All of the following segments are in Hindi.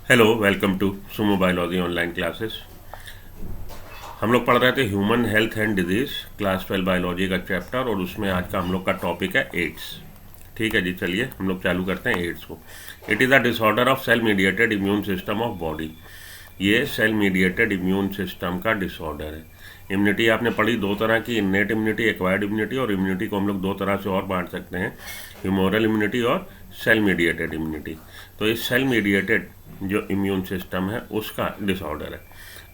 Hello, welcome to Sumo biology online classes. हम लोग पढ़ रहे थे human health and disease, class 12 biology का चैप्टर, और उसमें आज का हम लोग का टॉपिक है एड्स। ठीक है जी, चलिए हम लोग चालू करते हैं एड्स को। It is a disorder of cell mediated immune system of body. ये सेल मीडिएटेड इम्यून सिस्टम का डिसऑर्डर है। इम्यूनिटी आपने पढ़ी दो तरह की, इन्नेट इम्यूनिटी, एक्वायर्ड इम्यूनिटी, और इम्यूनिटी को हम लोग दो तरह से और बांट सकते हैं, ह्यूमोरल इम्यूनिटी और सेल मीडिएटेड इम्यूनिटी। तो इस सेल मीडिएटेड जो इम्यून सिस्टम है उसका डिसऑर्डर है।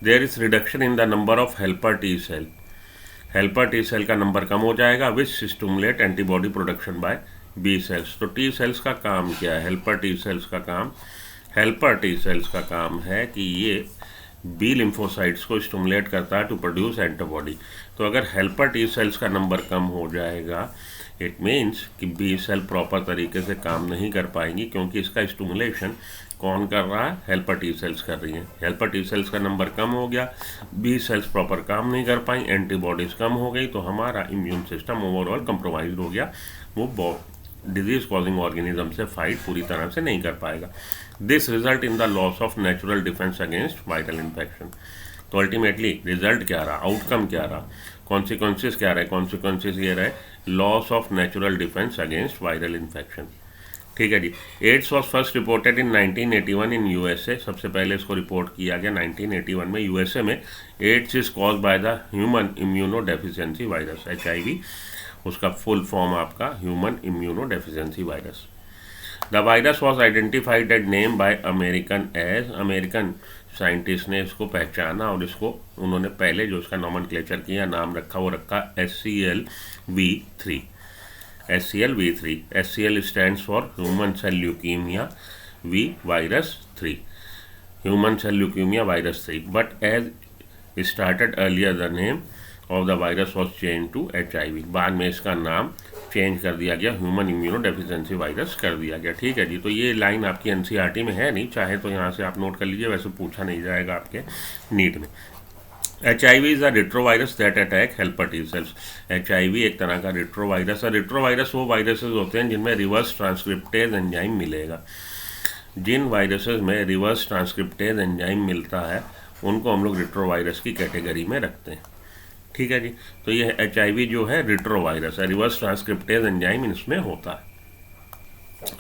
There is reduction in the number of helper T cell. Helper T cell का नंबर कम हो जाएगा which stimulate antibody production by B cells. तो टी सेल्स का काम क्या है? हेल्पर टी सेल्स का काम है कि ये बी लिम्फोसाइट्स को स्टिमुलेट करता है टू प्रोड्यूस एंटीबॉडी। तो अगर हेल्पर टी सेल्स का नंबर कम हो जाएगा, इट मीन्स कि बी सेल प्रॉपर तरीके से काम नहीं कर पाएंगी, क्योंकि इसका स्टिमुलेशन कौन कर रहा है? हेल्पर टी सेल्स कर रही हैं। हेल्पर टी सेल्स का नंबर कम हो गया, बी सेल्स प्रॉपर काम नहीं कर पाई, एंटीबॉडीज कम हो गई, तो हमारा इम्यून सिस्टम ओवरऑल कंप्रोमाइज हो गया। वो डिजीज कॉजिंग ऑर्गेनिज्म से फाइट पूरी तरह से नहीं कर पाएगा। This result in the loss of natural defence against viral infection. तो अल्टीमेटली रिजल्ट क्या रहा, आउटकम क्या रहा, कॉन्सिक्वेंसेस क्या रहे? कॉन्सिक्वेंसेस ये रहे, loss of natural defence against viral infection. ठीक है जी। AIDS was first reported in 1981 in USA. सबसे पहले इसको रिपोर्ट किया गया 1981 में यूएसए में। AIDS is cause by the human immuno deficiency virus, HIV। उसका फुल फॉर्म आपका human immuno deficiency virus. The virus was identified at name by American scientist ने इसको पहचाना, और इसको उन्होंने पहले जो इसका नॉमेनक्लेचर किया, नाम रखा, वो रखा SCLV3। SCL stands for human cell leukemia, V virus 3, human cell leukemia virus 3. But as started earlier, the name of the virus was changed to HIV। बाद में इसका नाम चेंज कर दिया गया, ह्यूमन इम्यूनो डेफिशिएंसी वायरस कर दिया गया। ठीक है जी। तो ये लाइन आपकी NCERT में है नहीं, चाहे तो यहाँ से आप नोट कर लीजिए, वैसे पूछा नहीं जाएगा आपके नीट में। HIV is a retrovirus that attack helper T sales. HIV एक तरह का रिट्रोवायरस है। रिट्रोवायरस वो वायरसेस होते हैं जिनमें रिवर्स ट्रांसक्रिप्टेज एंजाइम मिलेगा। जिन वायरसेस में रिवर्स ट्रांसक्रिप्टेज एंजाइम मिलता है उनको हम लोग रिट्रोवायरस की कैटेगरी में रखते हैं। ठीक है जी। तो ये HIV जो है रिट्रोवायरस है, रिवर्स ट्रांसक्रिप्टेज एंजाइम इसमें होता है।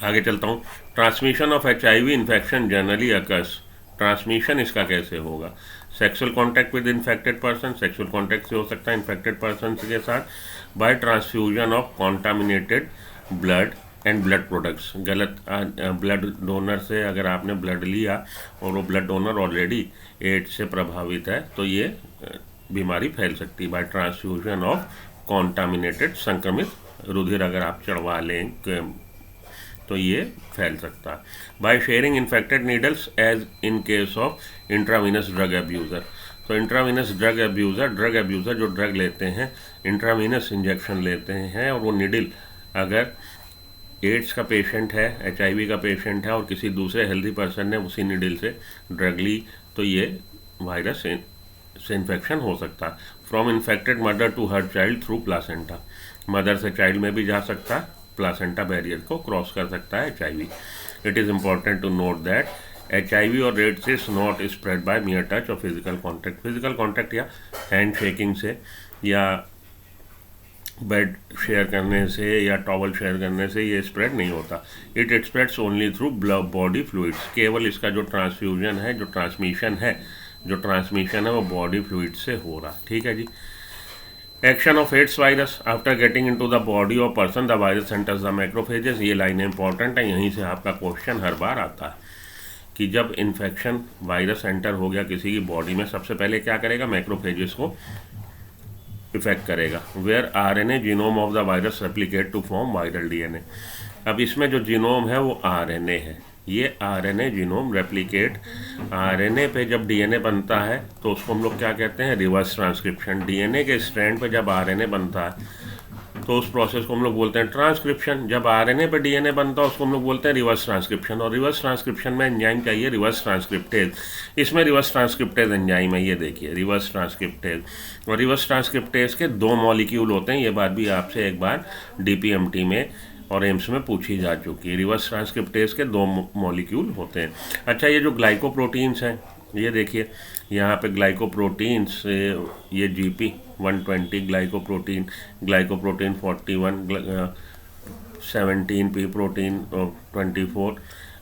आगे चलता हूँ। Transmission of HIV infection generally occurs. Transmission इसका कैसे होगा? Sexual contact with infected person, sexual contact से हो सकता है इन्फेक्टेड पर्सन के साथ। By transfusion of contaminated blood and blood products. गलत ब्लड डोनर से अगर आपने ब्लड लिया और वो ब्लड डोनर ऑलरेडी एड्स से प्रभावित है, तो ये बीमारी फैल सकती है। बाय ट्रांसफ्यूजन ऑफ कॉन्टामिनेटेड, संक्रमित रुधिर अगर आप चढ़वा लें तो ये फैल सकता है। By sharing infected needles as in case of intravenous drug abuser. तो इंट्रावीनस ड्रग एब्यूज़र जो ड्रग लेते हैं, इंट्रावीनस इंजेक्शन लेते हैं, और वो निडल अगर एड्स का पेशेंट है, HIV का पेशेंट है, और किसी दूसरे हेल्दी पर्सन ने उसी निडल से ड्रग ली, तो ये वायरस से इन्फेक्शन हो सकता है। From infected mother to her child through placenta. Mother से चाइल्ड में भी जा सकता है, प्लासेंटा बैरियर को क्रॉस कर सकता है HIV। It is important to note that HIV और AIDS is not spread by mere touch और फिजिकल कॉन्टैक्ट। फिजिकल कॉन्टैक्ट या हैंड शेकिंग से, या बेड शेयर करने से, या टॉवल शेयर करने से ये स्प्रेड नहीं होता। It spreads only through body fluids. केवल इसका जो ट्रांसफ्यूजन है, जो ट्रांसमिशन है वो बॉडी फ्लूइड से हो रहा। ठीक है जी। Action of AIDS virus after getting into the body of person, the virus enters the macrophages. ये लाइन इंपॉर्टेंट है, यहीं से आपका क्वेश्चन हर बार आता है कि जब इन्फेक्शन वायरस एंटर हो गया किसी की बॉडी में, सबसे पहले क्या करेगा? मैक्रोफेजेस को इफेक्ट करेगा। Where RNA genome of the virus replicate to form viral DNA। अब इसमें जो जीनोम है वो RNA है। ये RNA जीनोम रेप्लिकेट, RNA पे जब DNA बनता है तो उसको हम लोग क्या कहते हैं? Reverse transcription. DNA के स्ट्रैंड पे जब RNA बनता है तो उस प्रोसेस को हम लोग बोलते हैं ट्रांसक्रिप्शन। जब RNA पे DNA बनता है उसको हम लोग बोलते हैं रिवर्स ट्रांसक्रिप्शन। और रिवर्स ट्रांसक्रिप्शन में एंजाइम चाहिए रिवर्स ट्रांसक्रिप्टेज। इसमें रिवर्स ट्रांसक्रिप्टेज एंजाइम है, ये देखिए रिवर्स ट्रांसक्रिप्टेज। और रिवर्स ट्रांसक्रिप्टेज के दो मॉलिक्यूल होते हैं, ये बात भी आपसे एक बार DPMT में और एम्स में पूछी जा चुकी है। रिवर्स ट्रांसक्रिप्टेज के 2 मॉलिक्यूल होते हैं। अच्छा, ये जो ग्लाइकोप्रोटीन्स हैं, ये देखिए यहाँ पे ग्लाइकोप्रोटीन्स, ये GP 120 glycoprotein, glycoprotein 41, 17 P protein और 24।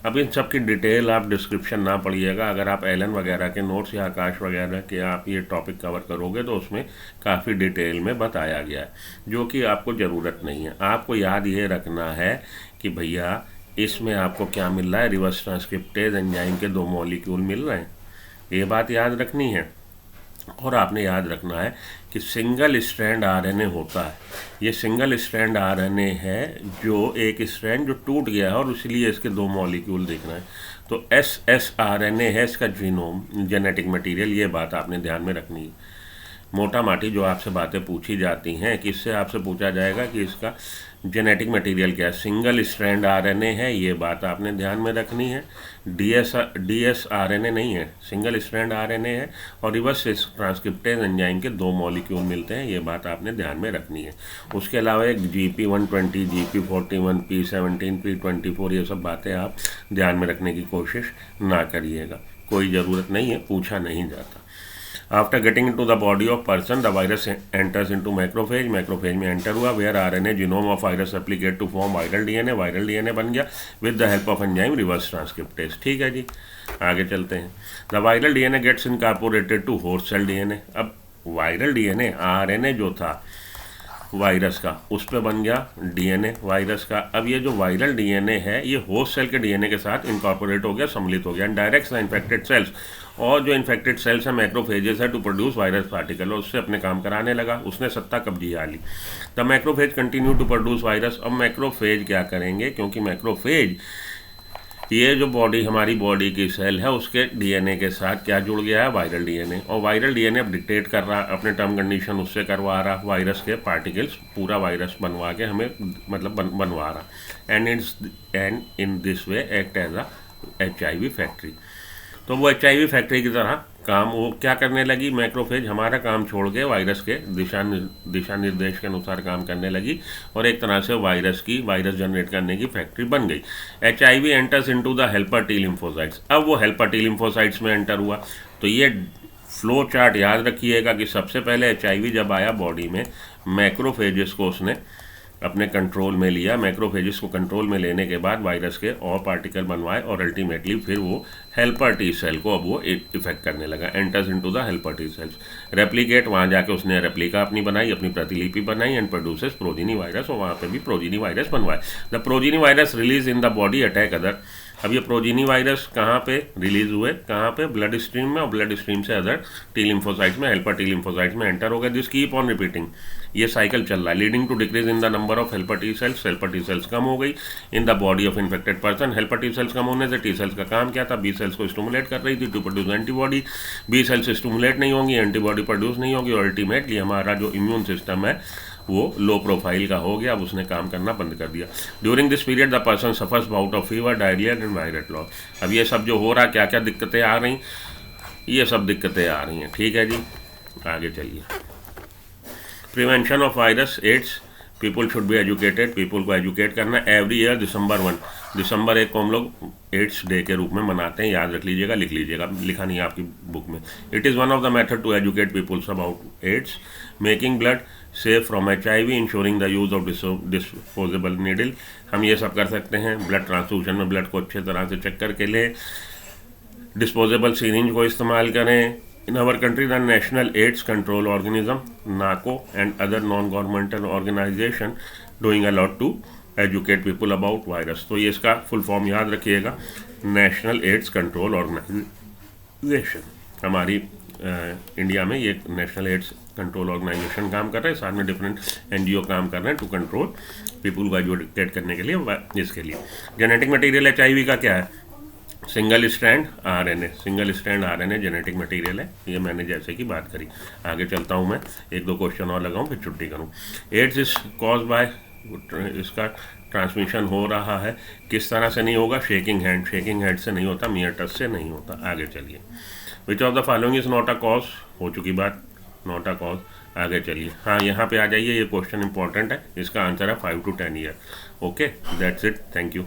अब इन सब की डिटेल आप डिस्क्रिप्शन ना पढ़िएगा। अगर आप एलन वगैरह के नोट्स या आकाश वगैरह के आप ये टॉपिक कवर करोगे तो उसमें काफ़ी डिटेल में बताया गया है, जो कि आपको ज़रूरत नहीं है। आपको याद ये रखना है कि भैया इसमें आपको क्या मिल रहा है, रिवर्स ट्रांसक्रिप्टेज एंजाइम के 2 मॉलिक्यूल मिल रहे हैं, ये बात याद रखनी है। और आपने याद रखना है कि सिंगल स्ट्रैंड आरएनए होता है। ये सिंगल स्ट्रैंड आरएनए है, जो एक स्ट्रैंड जो टूट गया है और इसलिए इसके 2 मॉलिक्यूल दिख रहे हैं। तो SSRNA है इसका जीनोम, जेनेटिक मटेरियल। ये बात आपने ध्यान में रखनी है। मोटा माटी जो आपसे बातें पूछी जाती हैं कि इससे आपसे पूछा जाएगा कि इसका जेनेटिक मटेरियल क्या है, सिंगल स्ट्रैंड आरएनए है, ये बात आपने ध्यान में रखनी है। DS RNA नहीं है, सिंगल स्ट्रैंड आरएनए है और रिवर्स ट्रांसक्रिप्टेज एंजाइम के 2 मॉलिक्यूल मिलते हैं, ये बात आपने ध्यान में रखनी है। उसके अलावा एक GP 120, GP 41, P17, P24, ये सब बातें आप ध्यान में रखने की कोशिश ना करिएगा, कोई ज़रूरत नहीं है, पूछा नहीं जाता। After getting into the body of person, the virus enters into macrophage, macrophage में एंटर हुआ, where RNA genome of virus replicate to form viral DNA, viral DNA बन गया with the help of enzyme reverse transcriptase. ठीक है जी, आगे चलते हैं। The viral DNA gets incorporated to host cell DNA. अब वायरल डीएनए, आरएनए जो था वायरस का, उस पर बन गया डीएनए वायरस का। अब ये जो वायरल डीएनए है ये होस्ट सेल के डीएनए के साथ इनकॉर्पोरेट हो गया, सम्मिलित हो गया, and directs the infected cells, और जो इन्फेक्टेड सेल्स हैं मैक्रोफेजेस है, टू प्रोड्यूस वायरस पार्टिकल, और उससे अपने काम कराने लगा, उसने सत्ता कब्जिया ली। The macrophage continue to produce virus. अब मैक्रोफेज क्या करेंगे, क्योंकि मैक्रोफेज ये जो हमारी बॉडी की सेल है उसके डीएनए के साथ क्या जुड़ गया है, वायरल डीएनए, और वायरल डीएनए अब डिक्टेट कर रहा, अपने टर्म कंडीशन उससे करवा रहा, वायरस के पार्टिकल्स पूरा वायरस बनवा के हमें मतलब बनवा रहा, and in this way act as a HIV factory. तो वो HIV फैक्ट्री की तरह काम वो क्या करने लगी, मैक्रोफेज हमारा काम छोड़ के वायरस के दिशा निर्देश के अनुसार काम करने लगी, और एक तरह से वायरस जनरेट करने की फैक्ट्री बन गई। HIV enters into the helper T lymphocytes. अब वो हेल्पर टी लिम्फोसाइट्स में एंटर हुआ। तो ये फ्लो चार्ट याद रखिएगा कि सबसे पहले HIV जब आया बॉडी में, मैक्रोफेजेस को उसने अपने कंट्रोल में लिया, मैक्रोफेजेस को कंट्रोल में लेने के बाद वायरस के और पार्टिकल बनवाए, और अल्टीमेटली फिर वो हेल्पर टी सेल को अब वो इफेक्ट करने लगा, enters into the helper T sales, replicate, वहाँ जाके उसने रेप्लिका अपनी बनाई, अपनी प्रतिलिपि बनाई, एंड प्रोड्यूसेस प्रोजीनी वायरस, और वहाँ पे भी प्रोजीनी वायरस बनवाए। The progeny virus release in the body attack other. अब ये प्रोजीनी वायरस कहाँ पे रिलीज हुए, कहाँ पे, ब्लड स्ट्रीम में, और ब्लड स्ट्रीम से अदर टी लिम्फोसाइट्स में, हेल्पर टी लिम्फोसाइट्स में एंटर हो गए। दिस कीप ऑन रिपीटिंग, ये साइकिल चल रहा है, leading to decrease in the number of helper T cells. Helper T cells कम हो गई in the body of infected person. Helper T cells कम होने से टी सेल्स का काम क्या था, बी सेल्स को स्टिमुलेट कर रही थी to produce antibody. B cells stimulate नहीं होंगी, एंटीबॉडी प्रोड्यूस नहीं होगी, और अल्टीमेटली हमारा जो इम्यून सिस्टम है वो लो प्रोफाइल का हो गया, अब उसने काम करना बंद कर दिया। During this period the person suffers bout of fever, diarrhoea and viral loss. अब ये सब जो हो रहा, क्या क्या दिक्कतें आ रही, ये सब दिक्कतें आ रही हैं। ठीक है जी, आगे चलिए। Prevention of virus AIDS, people should be educated, people को एजुकेट करना। एवरी ईयर December 1 को हम लोग एड्स डे के रूप में मनाते हैं, याद रख लीजिएगा, लिख लीजिएगा, लिखा नहीं है आपकी बुक में। It is one of the method to educate peoples about AIDS, making blood safe from HIV, insuring the use of disposable needle. हम ये सब कर सकते हैं, ब्लड ट्रांसफ्यूजन में ब्लड को अच्छे तरह से चेक करके लें, डिस्पोजेबल सीरिंज को इस्तेमाल करें। In our country the national AIDS control organism NACO and other non governmental organization doing a lot to educate people about virus. तो ये इसका फुल फॉर्म याद रखिएगा, नेशनल एड्स कंट्रोल ऑर्गेनाइजेशन। हमारी इंडिया में ये नेशनल एड्स कंट्रोल ऑर्गेनाइजेशन काम कर रहे हैं, साथ में डिफरेंट NGO काम कर रहे हैं टू कंट्रोल पीपल को एजुकेट करने के लिए, इसके लिए। जेनेटिक मटेरियल HIV का क्या है, single strand RNA, single strand RNA genetic material है, ये मैंने जैसे कि बात करी। आगे चलता हूँ मैं, 1-2 क्वेश्चन और लगाऊँ फिर छुट्टी करूँ। एड्स इज कॉज बाय, इसका ट्रांसमिशन हो रहा है, किस तरह से नहीं होगा, शेकिंग हैंड से नहीं होता, मियर टच से नहीं होता। आगे चलिए। Which of the following is not a cause, हो चुकी बात, नॉट अ कॉज। आगे चलिए, हाँ यहाँ पे आ जाइए, ये क्वेश्चन इंपॉर्टेंट है, इसका आंसर है 5 to 10 year. Okay, that's it, thank you.